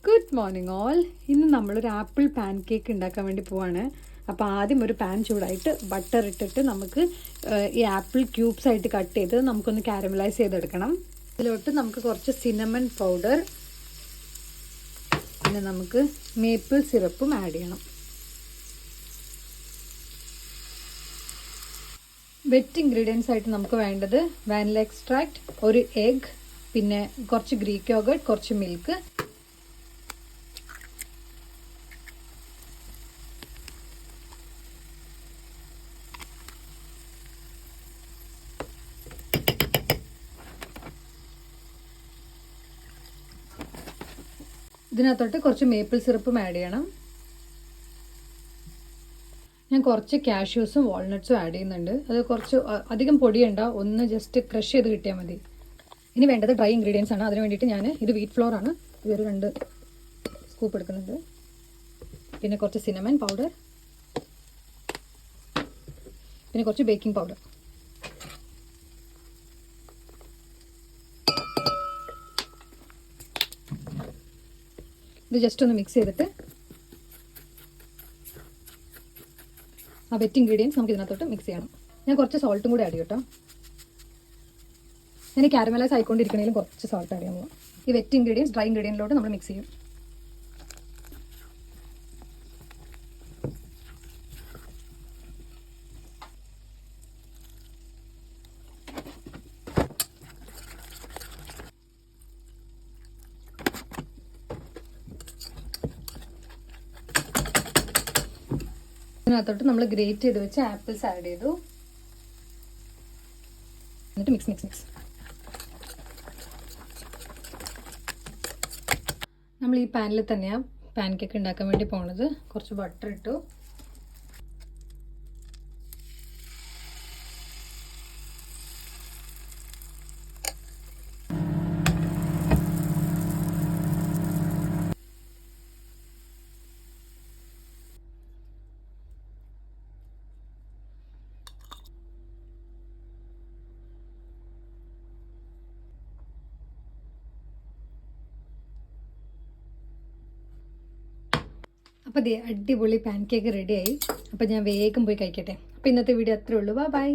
Good morning all. ഇന്ന് നമ്മളൊരു apple pan cake ഉണ്ടാക്കാൻ വേണ്ടി പോവാണ്. അപ്പോൾ ആദ്യം ഒരു പാൻ ചൂടായിട്ട് ബട്ടർ ഇട്ടിട്ട് നമുക്ക് ഈ ആപ്പിൾ ക്യൂബ്സ് ആയിട്ട് കട്ട് ചെയ്ത് നമുക്കൊന്ന് കാരമലൈസ് ചെയ്തെടുക്കണം. ഇതിലോട്ട് നമുക്ക് കുറച്ച് സിനമൺ പൗഡർ, പിന്നെ നമുക്ക് മേപ്പിൾ സിറപ്പും ആഡ് ചെയ്യണം. വെറ്റ് ഇൻഗ്രീഡിയൻസ് ആയിട്ട് നമുക്ക് വേണ്ടത് വാനില എക്സ്ട്രാക്ട്, ഒരു എഗ്, പിന്നെ കുറച്ച് ഗ്രീക്ക് യോഗർട്ട്, കുറച്ച് മിൽക്ക്. ഇതിനകത്തോട്ട് കുറച്ച് മേപ്പിൾ സിറപ്പും ആഡ് ചെയ്യണം. ഞാൻ കുറച്ച് കാഷ്യൂസും വാൾനട്ട്സും ആഡ് ചെയ്യുന്നുണ്ട്. അത് കുറച്ച് അധികം പൊടിയുണ്ട, ഒന്ന് ജസ്റ്റ് ക്രഷ് ചെയ്ത് കിട്ടിയാൽ മതി. ഇനി വേണ്ടത് ഡ്രൈ ഇൻഗ്രീഡിയൻസ് ആണ്. അതിന് വേണ്ടിയിട്ട് ഞാൻ ഇത് വീറ്റ് ഫ്ലോർ ആണ്, ഇതൊരു 2 സ്കൂപ്പ് എടുക്കുന്നുണ്ട്. പിന്നെ കുറച്ച് സിനമൺ പൗഡർ, പിന്നെ കുറച്ച് ബേക്കിംഗ് പൗഡർ. ഇത് ജസ്റ്റ് ഒന്ന് മിക്സ് ചെയ്തിട്ട് ആ വെറ്റ് ഇൻഗ്രീഡിയൻസ് നമുക്ക് ഇതിനകത്തോട്ട് മിക്സ് ചെയ്യണം. ഞാൻ കുറച്ച് സോൾട്ടും കൂടി ആഡ് ചെയ്യും കേട്ടോ. ഞാൻ കാരമലൈസ് ആയിക്കൊണ്ടിരിക്കണേലും കുറച്ച് സോൾട്ട് ആഡ് ചെയ്യാൻ പോകാം. ഈ വെറ്റ് ഇൻഗ്രീഡിയൻസ് ഡ്രൈ ഇൻഗ്രീഡിയൻറ്റിലോട്ട് നമ്മൾ മിക്സ് ചെയ്യും. ഇതിനകത്തോട്ട് നമ്മൾ ഗ്രേറ്റ് ചെയ്ത് വെച്ച് ആപ്പിൾസ് ആഡ് ചെയ്തു. എന്നിട്ട് മിക്സ് മിക്സ് മിക്സ്. നമ്മൾ ഈ പാനിൽ തന്നെയാണ് പാൻ കേക്ക് ഉണ്ടാക്കാൻ വേണ്ടി പോണത്. കുറച്ച് ബട്ടർ ഇട്ടു. അപ്പോൾ അടിപൊളി പാൻ കേക്ക് റെഡിയായി. അപ്പോൾ ഞാൻ വേഗം പോയി കഴിക്കട്ടെ. അപ്പോൾ ഇന്നത്തെ വീഡിയോ അത്രേ ഉള്ളൂ. ബൈ.